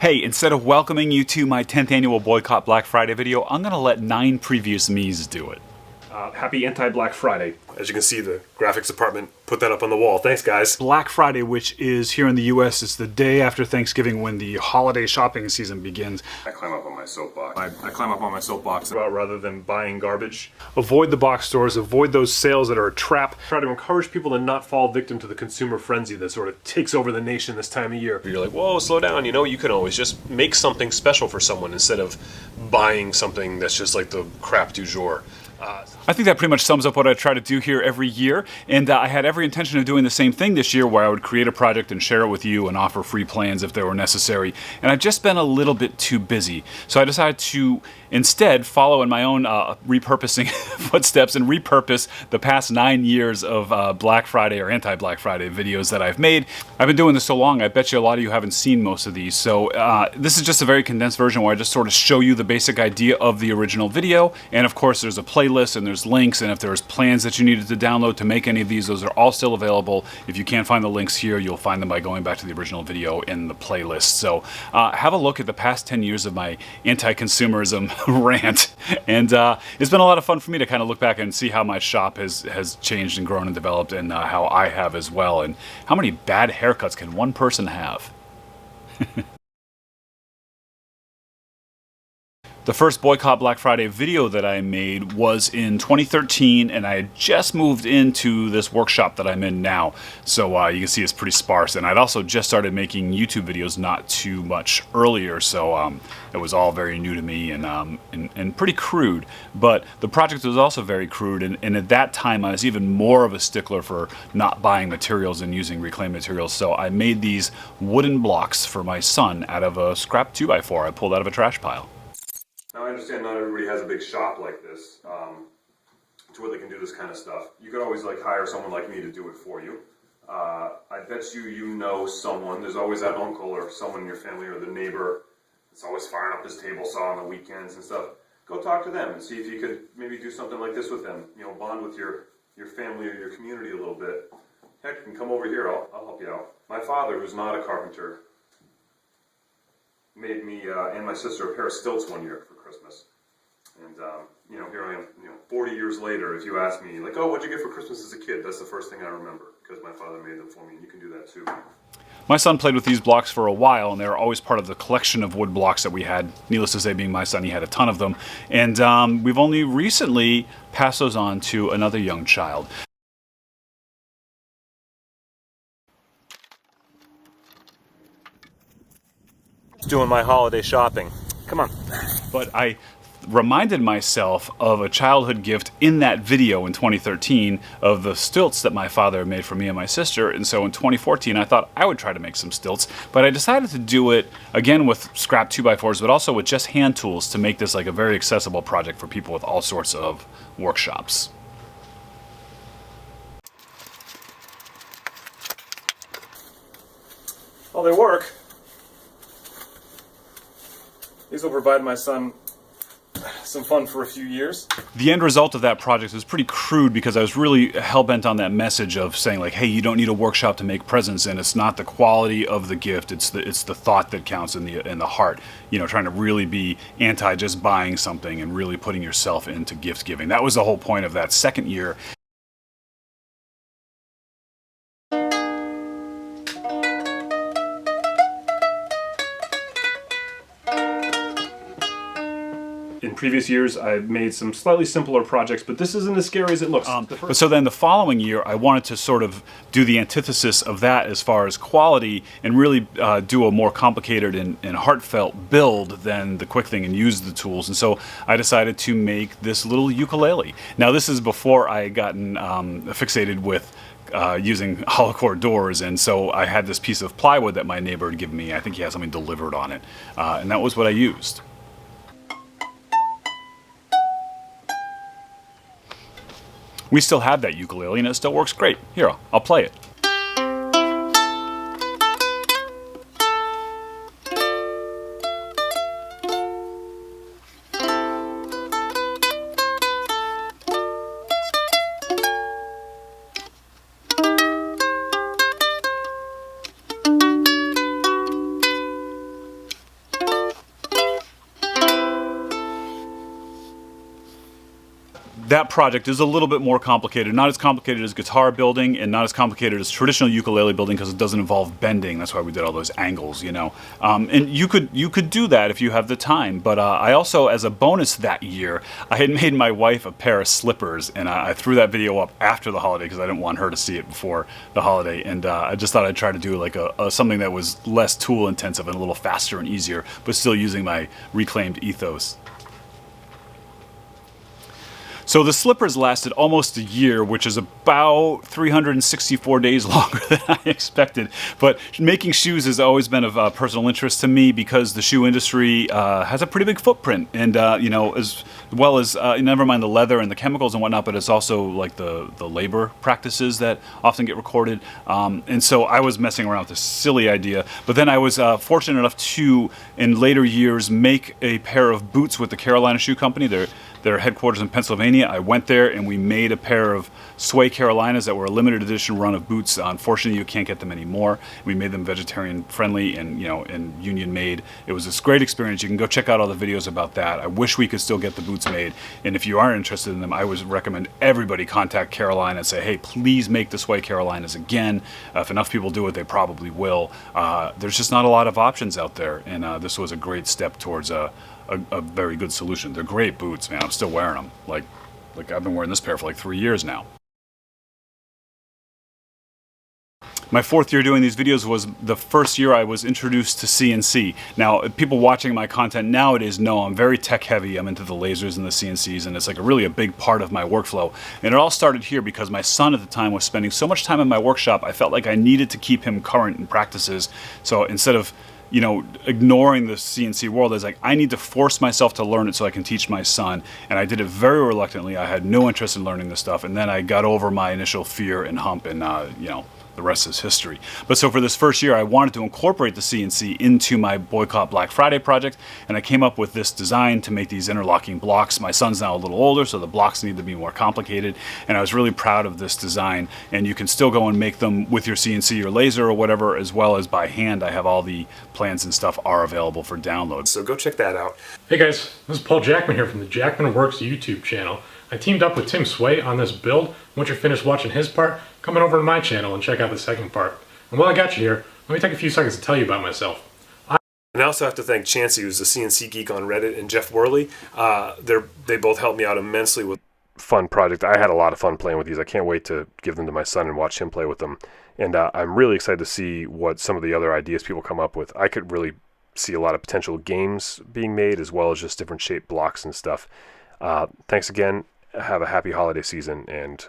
Hey, instead of welcoming you to my 10th annual Boycott Black Friday video, I'm gonna let 9 previous me's do it. Happy anti-Black Friday. As you can see, the graphics department put that up on the wall. Thanks, guys. Black Friday, which is here in the US, is the day after Thanksgiving when the holiday shopping season begins. I climb up on my soapbox. I climb up on my soapbox Rather than buying garbage. Avoid the box stores, avoid those sales that are a trap. Try to encourage people to not fall victim to the consumer frenzy that sort of takes over the nation this time of year. You're like, whoa, slow down. You know, you can always just make something special for someone instead of buying something that's just like the crap du jour. I think that pretty much sums up what I try to do here every year, and I had every intention of doing the same thing this year where I would create a project and share it with you and offer free plans if they were necessary, and I've just been a little bit too busy. So I decided to instead follow in my own repurposing footsteps and repurpose the past 9 years of Black Friday or anti-Black Friday videos that I've made. I've been doing this so long, I bet you a lot of you haven't seen most of these, so this is just a very condensed version where I just sort of show you the basic idea of the original video, and of course there's a playlist and there's links, and if there's plans that you needed to download to make any of these, those are all still available. If you can't find the links here, you'll find them by going back to the original video in the playlist. So have a look at the past 10 years of my anti-consumerism rant, and it's been a lot of fun for me to kind of look back and see how my shop has changed and grown and developed, and how I have as well, and how many bad haircuts can one person have? The first Boycott Black Friday video that I made was in 2013, and I had just moved into this workshop that I'm in now. So you can see it's pretty sparse, and I'd also just started making YouTube videos not too much earlier, so it was all very new to me and pretty crude. But the project was also very crude, and at that time I was even more of a stickler for not buying materials and using reclaimed materials. So I made these wooden blocks for my son out of a scrap 2x4 I pulled out of a trash pile. Now I understand not everybody has a big shop like this, to where they can do this kind of stuff. You could always like hire someone like me to do it for you. I bet you know someone. There's always that uncle or someone in your family or the neighbor that's always firing up his table saw on the weekends and stuff. Go talk to them and see if you could maybe do something like this with them. You know, bond with your family or your community a little bit. Heck, you can come over here. I'll help you out. My father, who's not a carpenter, made me and my sister a pair of stilts one year for Christmas. And, you know, here I am, 40 years later, if you ask me, like, oh, what'd you get for Christmas as a kid? That's the first thing I remember, because my father made them for me, and you can do that too. My son played with these blocks for a while, and they were always part of the collection of wood blocks that we had. Needless to say, being my son, he had a ton of them. And we've only recently passed those on to another young child. Doing my holiday shopping. Come on. But I reminded myself of a childhood gift in that video in 2013 of the stilts that my father made for me and my sister, and so in 2014 I thought I would try to make some stilts, but I decided to do it again with scrap 2x4s, but also with just hand tools to make this like a very accessible project for people with all sorts of workshops. Well, they work. These will provide my son some fun for a few years. The end result of that project was pretty crude because I was really hell-bent on that message of saying like, hey, you don't need a workshop to make presents, and it's not the quality of the gift, it's the thought that counts in the heart. You know, trying to really be anti just buying something and really putting yourself into gift giving. That was the whole point of that second year. In previous years, I've made some slightly simpler projects, but this isn't as scary as it looks. But so then the following year, I wanted to sort of do the antithesis of that as far as quality and really do a more complicated and heartfelt build than the quick thing and use the tools. And so I decided to make this little ukulele. Now this is before I had gotten fixated with using hollow core doors, and so I had this piece of plywood that my neighbor had given me. I think he had something delivered on it, and that was what I used. We still have that ukulele and it still works great. Here, I'll play it. that project is a little bit more complicated. Not as complicated as guitar building, and not as complicated as traditional ukulele building because it doesn't involve bending. That's why we did all those angles, you know. And you could do that if you have the time. But I also, as a bonus that year, I had made my wife a pair of slippers, and I threw that video up after the holiday because I didn't want her to see it before the holiday. And I just thought I'd try to do like something that was less tool intensive and a little faster and easier, but still using my reclaimed ethos. So the slippers lasted almost a year, which is about 364 days longer than I expected. But making shoes has always been of personal interest to me because the shoe industry has a pretty big footprint, and you know, as well as never mind the leather and the chemicals and whatnot, but it's also like the labor practices that often get recorded. And so I was messing around with this silly idea, but then I was fortunate enough to, in later years, make a pair of boots with the Carolina Shoe Company. Their headquarters in Pennsylvania. I went there and we made a pair of Sway Carolinas that were a limited edition run of boots. Unfortunately, you can't get them anymore. We made them vegetarian friendly and, you know, and union made. It was this great experience. You can go check out all the videos about that. I wish we could still get the boots made. And if you are interested in them, I would recommend everybody contact Carolina and say, hey, please make the Sway Carolinas again. If enough people do it, they probably will. There's just not a lot of options out there. And this was a great step towards a very good solution. They're great boots, man. I'm still wearing them. Like I've been wearing this pair for like 3 years now. My fourth year doing these videos was the first year I was introduced to CNC. Now, people watching my content nowadays know I'm very tech heavy. I'm into the lasers and the CNCs, and it's like really a big part of my workflow. And it all started here because my son at the time was spending so much time in my workshop, I felt like I needed to keep him current in practices. So instead of, you know, ignoring the CNC world, I was like, I need to force myself to learn it so I can teach my son. And I did it very reluctantly. I had no interest in learning this stuff. And then I got over my initial fear and hump, and, you know, the rest is history. But so for this first year, I wanted to incorporate the CNC into my Boycott Black Friday project, and I came up with this design to make these interlocking blocks. My son's now a little older, so the blocks need to be more complicated, and I was really proud of this design. And you can still go and make them with your CNC or laser or whatever, as well as by hand. I have all the plans and stuff are available for download. So go check that out. Hey guys, this is Paul Jackman here from the Jackman Works YouTube channel. I teamed up with Tim Sway on this build. Once you're finished watching his part, come on over to my channel and check out the second part. And while I got you here, let me take a few seconds to tell you about myself. And I also have to thank Chancey, who's the CNC geek on Reddit, and Jeff Worley. They both helped me out immensely with Fun project. I had a lot of fun playing with these. I can't wait to give them to my son and watch him play with them. And I'm really excited to see what some of the other ideas people come up with. I could really see a lot of potential games being made, as well as just different shaped blocks and stuff. Thanks again. Have a happy holiday season and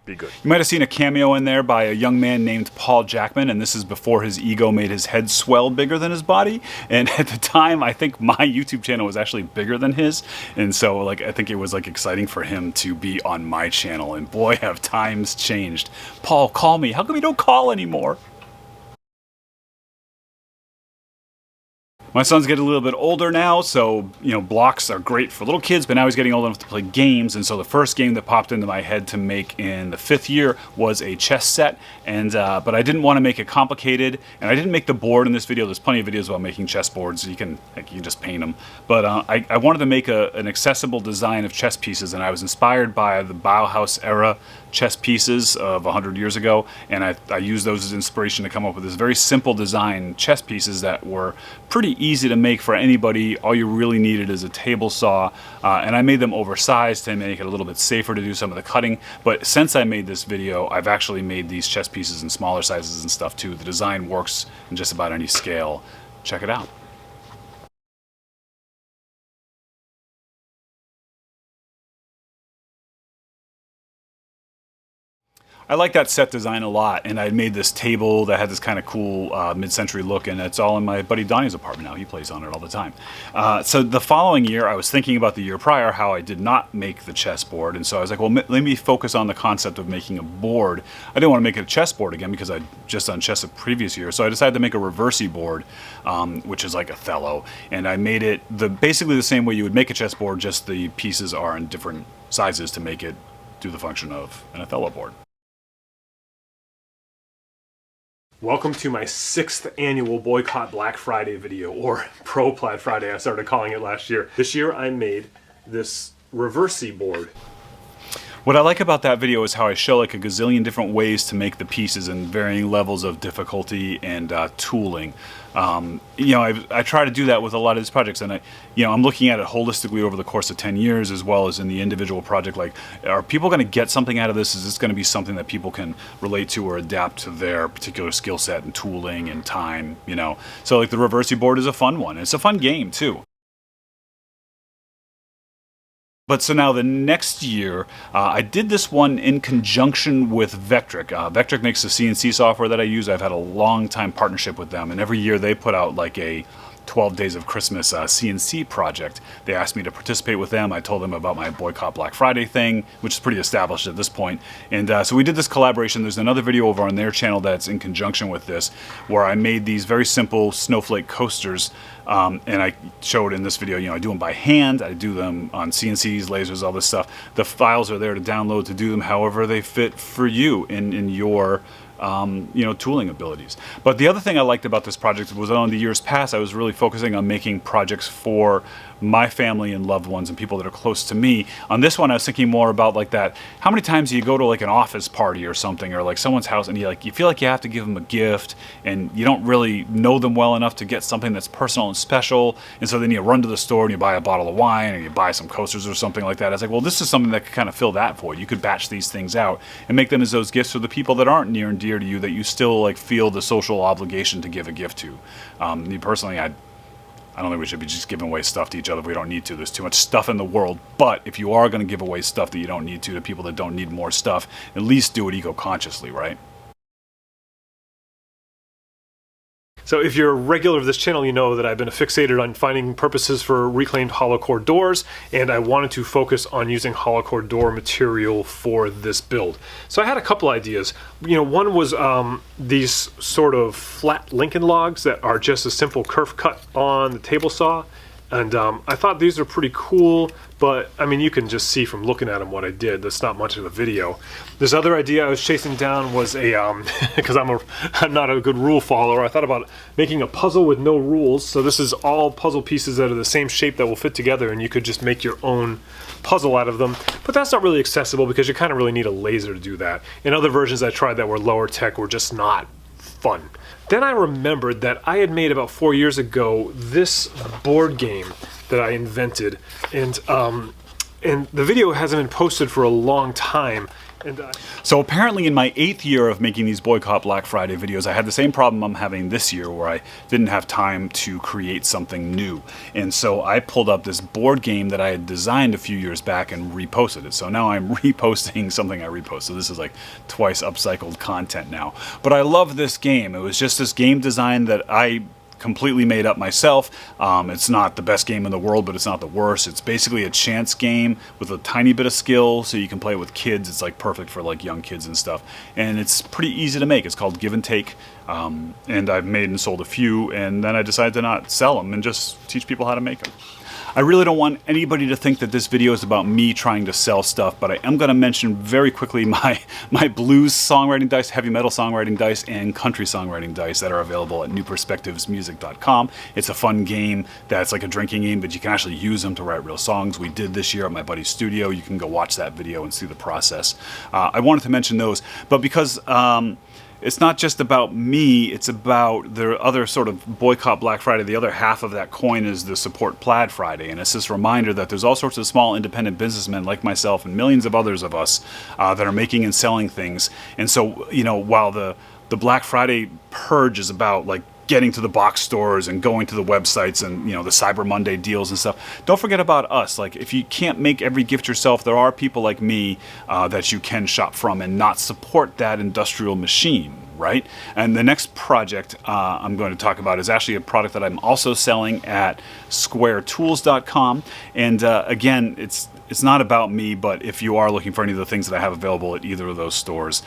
be good. You might have seen a cameo in there by a young man named Paul Jackman, and this is before his ego made his head swell bigger than his body. And at the time, I think my YouTube channel was actually bigger than his, and so like I think it was like exciting for him to be on my channel. And boy, have times changed. Paul, call me. How come you don't call anymore? My son's getting a little bit older now, so, you know, blocks are great for little kids, but now he's getting old enough to play games, and so the first game that popped into my head to make in the 5th year was a chess set, and but I didn't want to make it complicated, and I didn't make the board in this video. There's plenty of videos about making chess boards. You can just paint them, but I wanted to make an accessible design of chess pieces, and I was inspired by the Bauhaus era chess pieces of 100 years ago, and I used those as inspiration to come up with this very simple design chess pieces that were pretty easy to make for anybody. All you really needed is a table saw, and I made them oversized to make it a little bit safer to do some of the cutting. But since I made this video, I've actually made these chess pieces in smaller sizes and stuff too. The design works in just about any scale. Check it out. I like that set design a lot, and I made this table that had this kind of cool mid-century look, and it's all in my buddy Donnie's apartment now. He plays on it all the time. So the following year, I was thinking about the year prior, how I did not make the chessboard, and so I was like, well, let me focus on the concept of making a board. I didn't want to make it a chessboard again because I'd just done chess the previous year, so I decided to make a Reversity board, which is like Othello, and I made it basically the same way you would make a chessboard, just the pieces are in different sizes to make it do the function of an Othello board. Welcome to my 6th annual Boycott Black Friday video, or Pro Plaid Friday, I started calling it last year. This year I made this Reversity board. What I like about that video is how I show like a gazillion different ways to make the pieces and varying levels of difficulty and tooling. I try to do that with a lot of these projects, and I'm looking at it holistically over the course of 10 years, as well as in the individual project. Like, are people going to get something out of this? Is this going to be something that people can relate to or adapt to their particular skill set and tooling and time? So like the Reversity board is a fun one. It's a fun game too. But so now the next year, I did this one in conjunction with Vectric. Vectric makes the CNC software that I use. I've had a long time partnership with them, and every year they put out like a 12 Days of Christmas CNC project. They asked me to participate with them. I told them about my Boycott Black Friday thing, which is pretty established at this point. And so we did this collaboration. There's another video over on their channel that's in conjunction with this, where I made these very simple Snowflake coasters. And I showed in this video, I do them by hand. I do them on CNCs, lasers, all this stuff. The files are there to download to do them however they fit for you in your tooling abilities. But the other thing I liked about this project was on the years past, I was really focusing on making projects for my family and loved ones and people that are close to me. On this one, I was thinking more about like that. How many times do you go to like an office party or something, or like someone's house, and you feel like you have to give them a gift, and you don't really know them well enough to get something that's personal and special, and so then you run to the store and you buy a bottle of wine or you buy some coasters or something like that. I was like, well, this is something that could kind of fill that void. You could batch these things out and make them as those gifts for the people that aren't near and dear to you, that you still like feel the social obligation to give a gift to. Me personally, I don't think we should be just giving away stuff to each other if we don't need to. There's too much stuff in the world. But if you are going to give away stuff that you don't need to people that don't need more stuff, at least do it eco-consciously, right? So if you're a regular of this channel, you know that I've been fixated on finding purposes for reclaimed hollow core doors, and I wanted to focus on using hollow core door material for this build. So I had a couple ideas. One was these sort of flat Lincoln logs that are just a simple kerf cut on the table saw. And I thought these are pretty cool, but I mean, you can just see from looking at them what I did. That's not much of a video. This other idea I was chasing down was a, because I'm not a good rule follower, I thought about making a puzzle with no rules. So this is all puzzle pieces that are the same shape that will fit together, and you could just make your own puzzle out of them. But that's not really accessible because you kind of really need a laser to do that. And other versions I tried that were lower tech were just not fun. Then I remembered that I had made about 4 years ago this board game that I invented, and the video hasn't been posted for a long time. So apparently in my 8th year of making these Boycott Black Friday videos, I had the same problem I'm having this year, where I didn't have time to create something new. And so I pulled up this board game that I had designed a few years back and reposted it. So now I'm reposting something I reposted. So this is like twice upcycled content now. But I love this game. It was just this game design that I completely made up myself. It's not the best game in the world, but it's not the worst. It's basically a chance game with a tiny bit of skill, so you can play it with kids. It's like perfect for like young kids and stuff. And it's pretty easy to make. It's called Give and Take. And I've made and sold a few, and then I decided to not sell them and just teach people how to make them. I really don't want anybody to think that this video is about me trying to sell stuff, but I am going to mention very quickly my blues songwriting dice, heavy metal songwriting dice, and country songwriting dice that are available at newperspectivesmusic.com. It's a fun game that's like a drinking game, but you can actually use them to write real songs. We did this year at my buddy's studio. You can go watch that video and see the process. I wanted to mention those, but because it's not just about me, it's about the other sort of Boycott Black Friday. The other half of that coin is the Support Plaid Friday, and it's this reminder that there's all sorts of small independent businessmen like myself and millions of others of us that are making and selling things. And so, while the Black Friday purge is about like getting to the box stores and going to the websites and the Cyber Monday deals and stuff, don't forget about us. Like, if you can't make every gift yourself, there are people like me that you can shop from and not support that industrial machine, right? And the next project I'm going to talk about is actually a product that I'm also selling at squaretools.com. And again, it's not about me, but if you are looking for any of the things that I have available at either of those stores,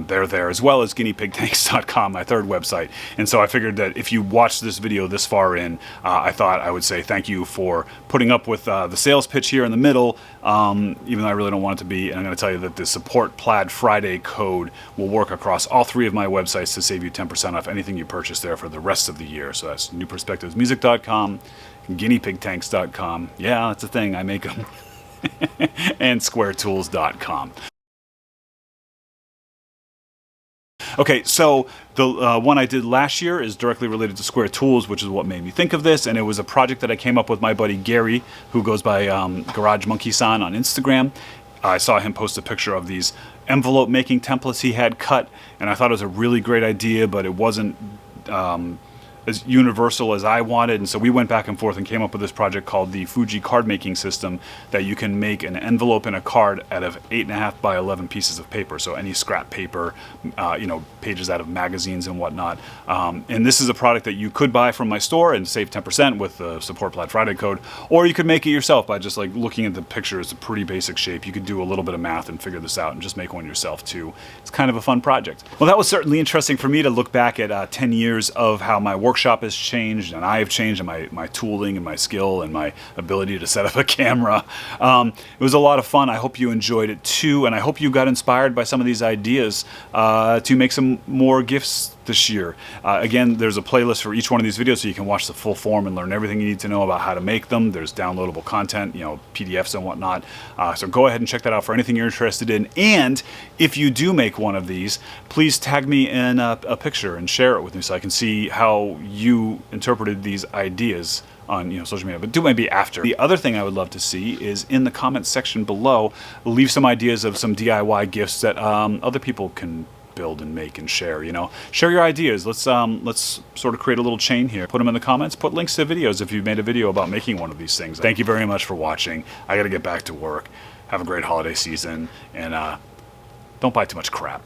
they're there, as well as guineapigtanks.com, my third website. And so I figured that if you watched this video this far in, I thought I would say thank you for putting up with the sales pitch here in the middle, even though I really don't want it to be. And I'm going to tell you that the Support Plaid Friday code will work across all three of my websites to save you 10% off anything you purchase there for the rest of the year. So that's newperspectivesmusic.com, guineapigtanks.com. Yeah, that's a thing. I make them. and squaretools.com. Okay, so the one I did last year is directly related to Square Tools, which is what made me think of this, and it was a project that I came up with my buddy Gary, who goes by Garage Monkey-san on Instagram. I saw him post a picture of these envelope making templates he had cut, and I thought it was a really great idea, but it wasn't as universal as I wanted, and so we went back and forth and came up with this project called the Fujii card making system, that you can make an envelope and a card out of 8.5 by 11 pieces of paper, so any scrap paper, you know, pages out of magazines and whatnot. And this is a product that you could buy from my store and save 10% with the support Plaid Friday code, or you could make it yourself by just like looking at the picture. It's a pretty basic shape. You could do a little bit of math and figure this out and just make one yourself too. It's kind of a fun project. Well, that was certainly interesting for me to look back at 10 years of how my workshop has changed, and I have changed, and my tooling and my skill and my ability to set up a camera. It was a lot of fun. I hope you enjoyed it too, and I hope you got inspired by some of these ideas to make some more gifts this year. Again, there's a playlist for each one of these videos, so you can watch the full form and learn everything you need to know about how to make them. There's downloadable content, you know, PDFs and whatnot. So go ahead and check that out for anything you're interested in. And if you do make one of these, please tag me in a picture and share it with me so I can see how you interpreted these ideas on, you know, social media, but do maybe after. The other thing I would love to see is in the comments section below, leave some ideas of some DIY gifts that other people can build and make and share. You know, share your ideas. Let's sort of create a little chain here. Put them in the comments. Put links to videos if you've made a video about making one of these things. Thank you very much for watching. I got to get back to work. Have a great holiday season, and don't buy too much crap.